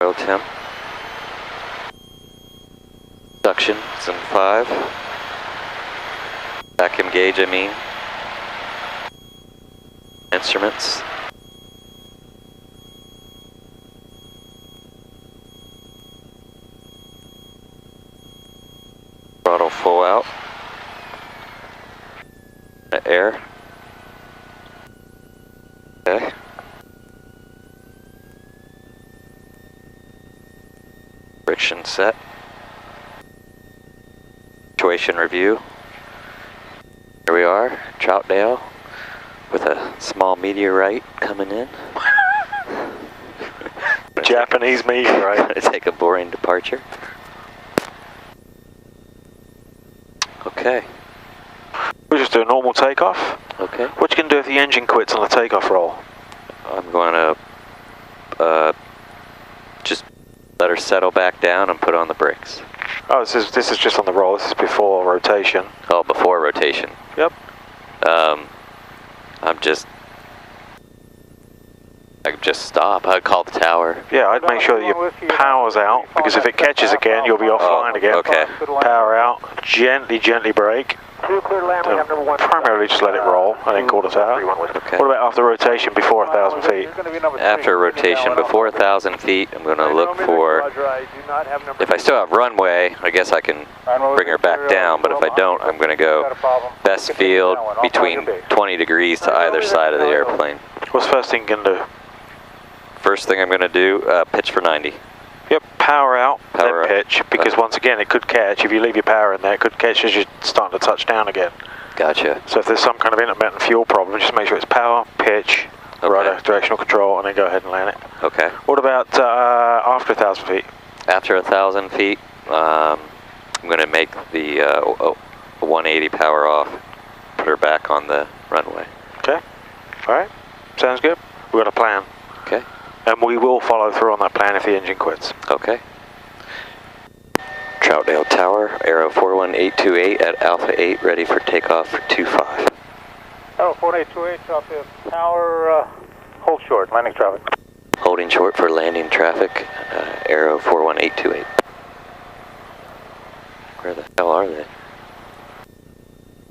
Oil temp. Suction, it's in 5. Vacuum gauge, I mean. Instruments. Throttle full out. Air. Okay. Friction set. Situation review. Here we are, Troutdale, with a small meteorite coming in. Japanese meteorite. Gonna take a boring departure. Okay. We'll just do a normal takeoff. Okay. What you can do if the engine quits on the takeoff roll? I'm going to just let her settle back down and put on the brakes. Oh, this is just on the roll. This is before rotation. Oh, before rotation. Yep. I just stop. I'd call the tower. Yeah, I'd make sure that your power's out, because if it catches again, you'll be offline again. Okay. Power out, gently brake. Primarily just let it roll and then call the tower. Okay. What about after rotation before 1,000 feet? After rotation before 1,000 feet, I'm going to look for, if I still have runway, I guess I can bring her back down, but if I don't, I'm going to go best field between 20 degrees to either side of the airplane. What's the first thing you can do? First thing I'm going to do, pitch for 90. Yep, power out, Power then out. pitch, because once again it could catch. If you leave your power in there, it could catch as you're starting to touch down again. Gotcha. So if there's some kind of intermittent fuel problem, just make sure it's power, pitch, rudder, directional control, and then go ahead and land it. Okay. What about after 1,000 feet? After 1,000 feet, I'm going to make the 180 power off, put her back on the runway. Okay. All right. Sounds good. We've got a plan. Okay. And we will follow through on that plan if the engine quits. Okay. Troutdale Tower, Aero 41828 at Alpha 8, ready for takeoff for 25. Aero 4828, Troutdale Tower, hold short, landing traffic. Holding short for landing traffic, Aero 41828. Where the hell are they?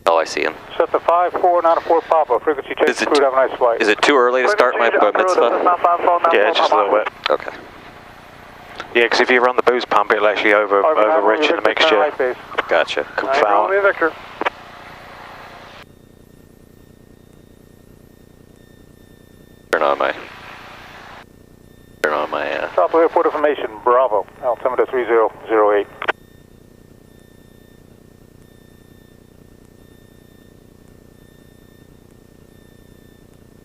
Oh, I see them. Set the 5494 Papa, frequency change, crew, have a nice flight. Is it too early to start my bar mitzvah? Yeah, just a little bit. Okay. Yeah, because if you run the boost pump, it'll actually over-rich in the mixture. Gotcha. Confound. Turn on my South Airport information, Bravo, altimeter 3008.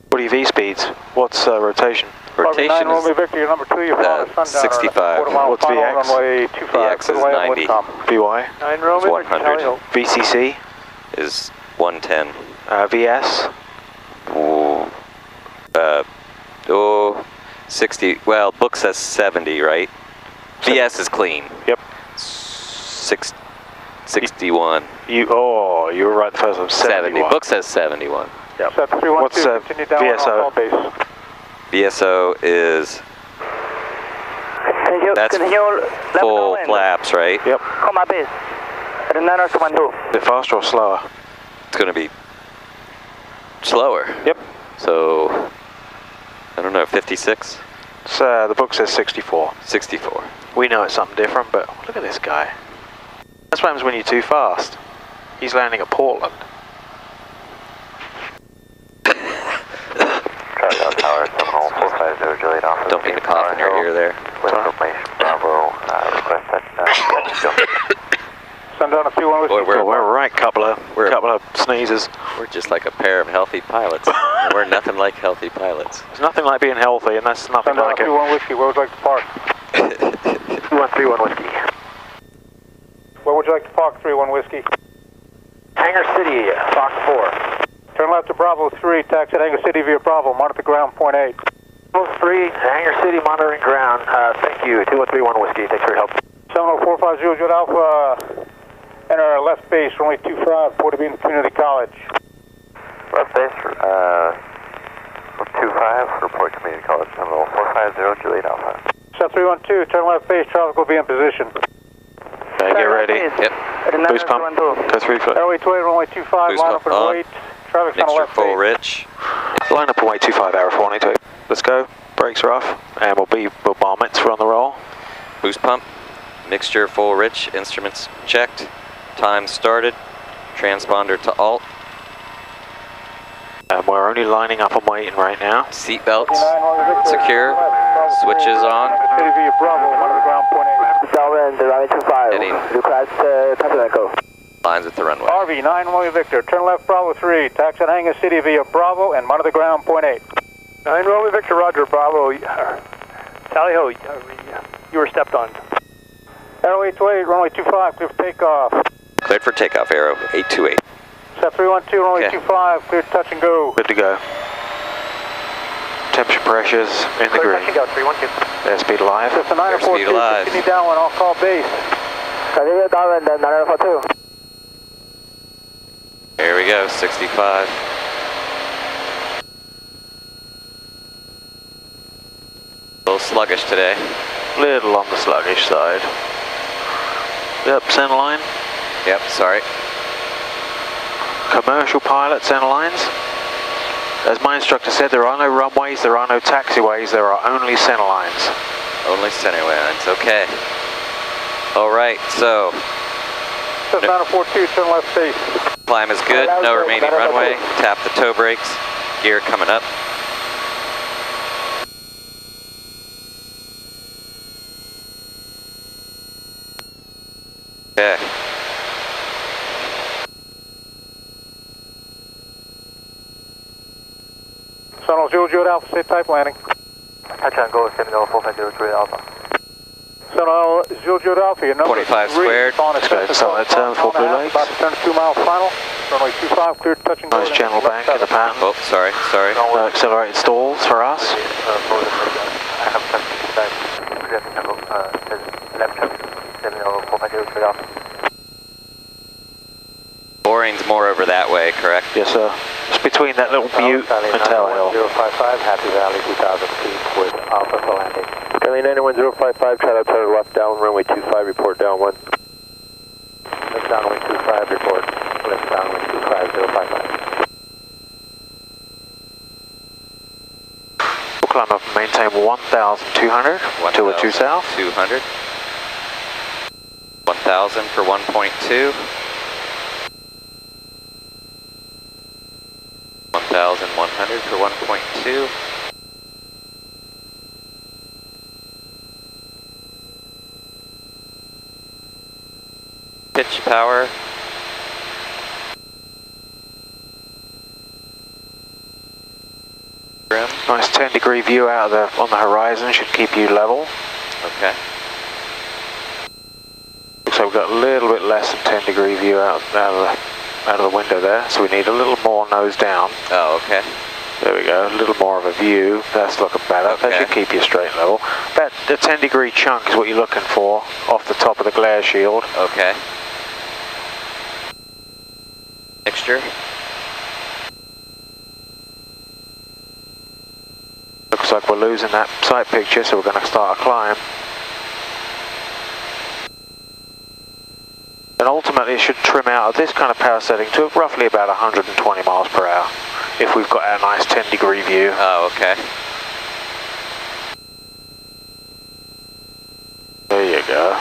What are your V-speeds? What's rotation? rotation is Victor, number 2, you're 65. What's VX? VX is 90. VY? 100. VCC? Is 110. VS? Ooh, 60. Well, book says 70, right? VS is clean. Yep. 61. You were right the first time. 70. Book says 71. Yep. What's VSO? VSO is that's full flaps, right? Yep. A bit faster or slower? It's going to be slower. Yep. So, I don't know, 56? The book says 64. 64. We know it's something different, but look at this guy. That's what happens when you're too fast. He's landing at Portland. Don't mean to cough in your ear there. Sundown a 31 Boy, we're right, couple of sneezes. We're just like a pair of healthy pilots. We're nothing like healthy pilots. It's nothing like being healthy, and that's nothing Sundown like it. 31 Whiskey, where would you like to park? 2131 Whiskey. Where would you like to park, 31 Whiskey? Hangar City, Fox 4. Turn left to Bravo 3, taxi at Hangar City via Bravo, monitor ground, point 8. Bravo 3, Hangar City, monitoring ground. Thank you, 2131 Whiskey, thanks for your help. 70450 Jet Alpha, enter left base, runway 25, Port of Bean Community College. Left base, 25, report Community College, terminal 450 Juliet Alpha. South 312, turn left base, traffic will be in position. Okay, get ready. Yep. Boost pump. Go 3 foot. Airway 28, runway 25, Boost line up pump and on. wait. Traffic's on the Mixture left full base. rich. Line up and wait 25 Arrow 492. Let's go. Brakes are off. And we'll bomb it. We're on the roll. Boost pump. Mixture full rich. Instruments checked. Time started. Transponder to alt. And we're only lining up and waiting right now. Seat belts secure. Switches on. City via Bravo, one of the ground point 8. Darwin, the runway 25. Heading. Request Papa Echo. Lines with the runway. RV 9 Romeo Victor, turn left Bravo 3, taxi at Hangar City via Bravo and monitor the ground point 8. 9 Romeo Victor, Roger, Bravo. Tally ho, you were stepped on. Airway 28, runway 25, clear for takeoff. Cleared for takeoff, Arrow 828. Set 312, runway Okay. 25, clear to touch and go. Good to go. Temperature pressures in the green. Go, 312. Airspeed alive. Just a 942, Airspeed alive. continue downwind, I'll call base. Continue Darwin, the 942. Here we go, 65. A little sluggish today. Little on the sluggish side. Yep, center line. Yep, sorry. Commercial pilot center lines. As my instructor said, there are no runways, there are no taxiways, there are only center lines. Only center lines, okay. All right, so Just 942, turn left base. climb is good, no remaining runway. Tap the toe brakes. Gear coming up. Okay. Sonal 00 Alpha, safe type landing. Touchdown, go 70450 Alpha. Sonal 00 Alpha, your number 25 is three. squared. Following Let's go, assistance so that turn for Blue Lakes. About to turn 2 mile final. Runway 25, clear to touch and go. Nice channel bank in the pattern. Oh, sorry. No accelerated stalls for us. I have some feedback. Left turn 70450 Alpha. Boring's more over that way, correct? Yes, sir. It's between that little butte and Tower Hill. 055, Happy Valley, 2,000 feet with Alpha for landing. Kelly 91055, try to turn left down, runway 25, report downwind. Left downwind 25, report. Left downwind 25, 055. We'll climb up and maintain 1,200 till the 2 south. 200. 1,000 for 1.2. 1,100 for 1.2. Pitch power. Trim. Nice 10-degree view out of on the horizon, should keep you level. Okay. Looks like we've got a little bit less than 10-degree view out of the window there, so we need a little more nose down. Oh, okay. There we go, a little more of a view. That's looking better. Okay. That should keep you straight level. That the 10-degree chunk is what you're looking for off the top of the glare shield. Okay. Mixture. Looks like we're losing that sight picture, so we're going to start a climb. And ultimately it should trim out of this kind of power setting to roughly about 120 miles per hour if we've got a nice 10-degree view. Oh, okay. There you go.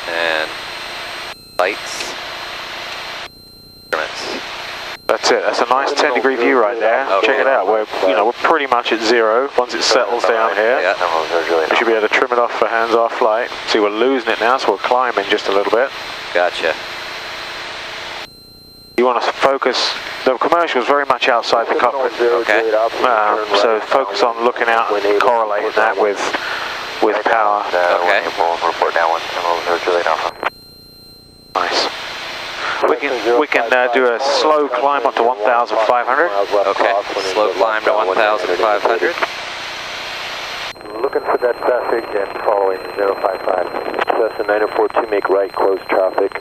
And lights. Instruments. That's it. That's a nice 10-degree view right there. Okay. Check it out. We're pretty much at zero once it settles down here. Yeah. We should be able to trim it off for hands-off flight. See, we're losing it now, so we're climbing just a little bit. Gotcha. You want to focus. The commercial is very much outside the cockpit. Okay. So focus on looking out and correlating that with power. Okay. Report downwind, 704 Alpha. Nice. We can do a slow climb up to 1,500. Okay. Slow climb to 1,500. Looking for that traffic and following 055. Cessna 942, make right, close traffic.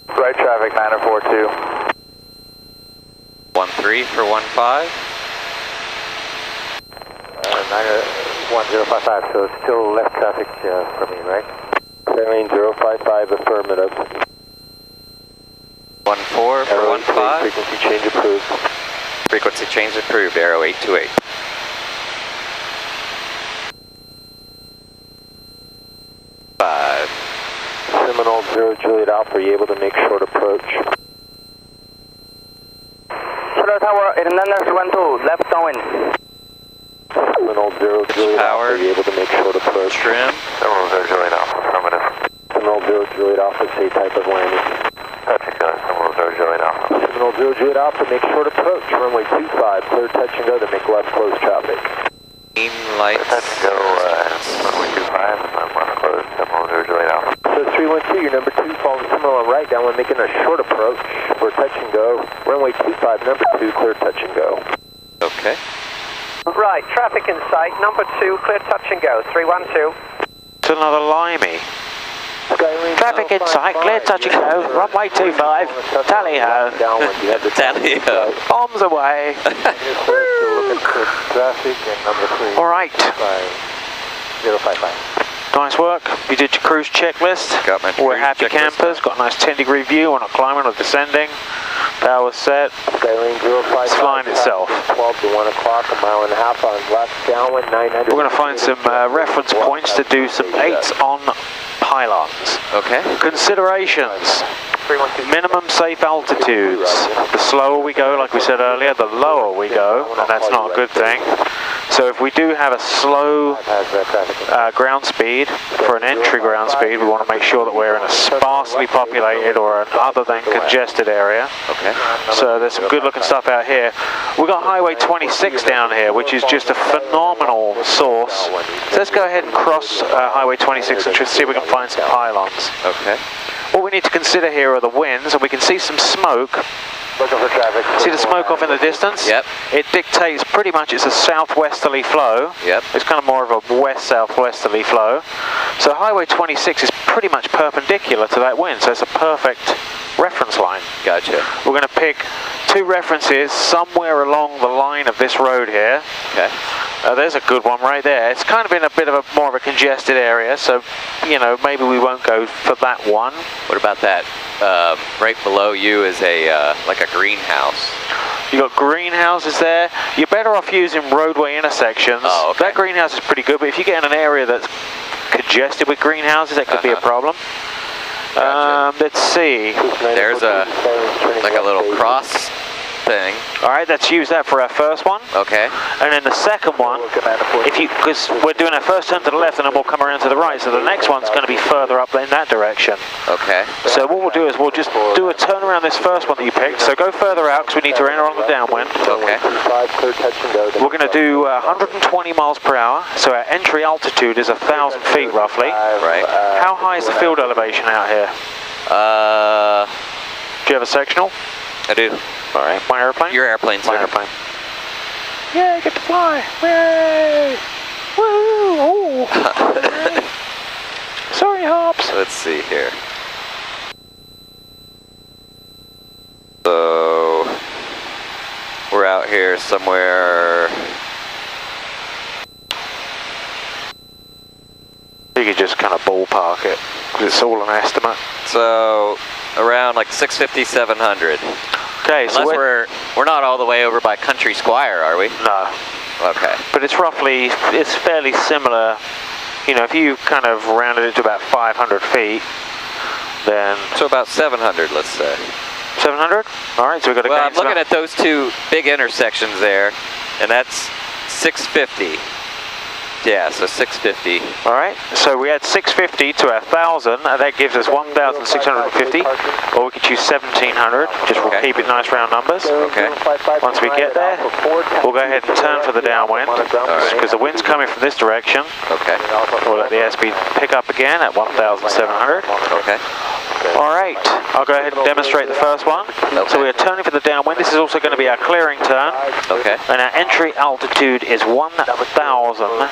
Right traffic, 942. 13 for 15. 1 1055, so still left traffic for me, right? Clearing 055, affirmative. 14 for 15. Frequency change approved. Frequency change approved, Aero 828. Seminole 0 Juliet Alpha, are you able to make short approach? Solar Tower, Hernandez 12, left downwind. Seminole 0 Juliet Alpha, are you able to make short approach? Trim. Seminole 0 Juliet Alpha, affirmative. Seminole 0 Juliet Alpha, say type of landing. Touching go, Seminole 0 Juliet Alpha. Seminole 0 Juliet Alpha, make short approach, runway 25, clear touch and go to make left close traffic. Green lights. Touch and go, runway 25, I'm on close, Seminole 0 Juliet Alpha. So 312, your number 2, following Seminole on right, down one making a short approach for touch and go. Runway 25, number 2, clear touch and go. Okay. Right, traffic in sight, number 2, clear touch and go, 312. It's another limey. Traffic in sight, clear touch and go, runway 25, tally-ho. Tally-ho. Bombs away. Alright. 055. Nice work. You did your cruise checklist. Got my We're cruise happy checklist campers. now. Got a nice 10-degree view. We're not climbing or descending. Power set. Skylane 055. It's flying itself. 12 to 1 o'clock, a mile and a half on left downwind, 900. We're going to find some reference points to do some 8s on pylons. Okay. Considerations. Minimum safe altitudes. The slower we go, like we said earlier, the lower we go, and that's not a good thing. So if we do have a slow ground speed, for an entry ground speed, we want to make sure that we're in a sparsely populated or an other than congested area. Okay. So there's some good looking stuff out here. We've got Highway 26 down here, which is just a phenomenal source. So let's go ahead and cross Highway 26 and see if we can find some pylons. Okay. What we need to consider here are the winds, and we can see some smoke. Looking for traffic. See the smoke off in the distance? Yep. It dictates pretty much it's a southwesterly flow. Yep. It's kind of more of a west-southwesterly flow. So Highway 26 is pretty much perpendicular to that wind, so it's a perfect reference line. Gotcha. We're going to pick 2 references somewhere along the line of this road here. Okay. There's a good one right there. It's kind of in a bit of a more of a congested area, so you know maybe we won't go for that one. What about that? Right below you is a like a greenhouse. You got greenhouses there. You're better off using roadway intersections. Oh, okay. That greenhouse is pretty good, but if you get in an area that's congested with greenhouses, that could be a problem. Gotcha. Let's see. There's like a little cross thing. All right, let's use that for our first one. Okay. And then the second one, because we're doing our first turn to the left and then we'll come around to the right, so the next one's going to be further up in that direction. Okay. So what we'll do is we'll just do a turn around this first one that you picked, so go further out because we need to enter on the downwind. Okay. We're going to do 120 miles per hour, so our entry altitude is 1,000 feet roughly. Right. How high is the field elevation out here? Do you have a sectional? I do. All right, my airplane? Your airplane's my there. airplane. Yeah, get to fly! Yay! Woo! Oh. Sorry, Hops. Let's see here. So we're out here somewhere. You could just kind of ballpark it, because it's all an estimate. So around like 650, 700. Okay, so Unless we're not all the way over by Country Squire, are we? no. Okay. But it's fairly similar. You know, if you kind of rounded it to about 500 feet, then... So about 700, let's say. 700? All right, so we've got to Well, gain I'm looking at those 2 big intersections there, and that's 650. Yeah, so 650. All right, so we add 650 to our 1,000, and that gives us 1,650, or we could choose 1,700, just we'll keep it nice round numbers. Okay. Once we get there, we'll go ahead and turn for the downwind, because the wind's coming from this direction. Okay. We'll let the airspeed pick up again at 1,700. Okay. All right, I'll go ahead and demonstrate the first one. Okay. So we're turning for the downwind. This is also going to be our clearing turn. Okay. And our entry altitude is 1,000.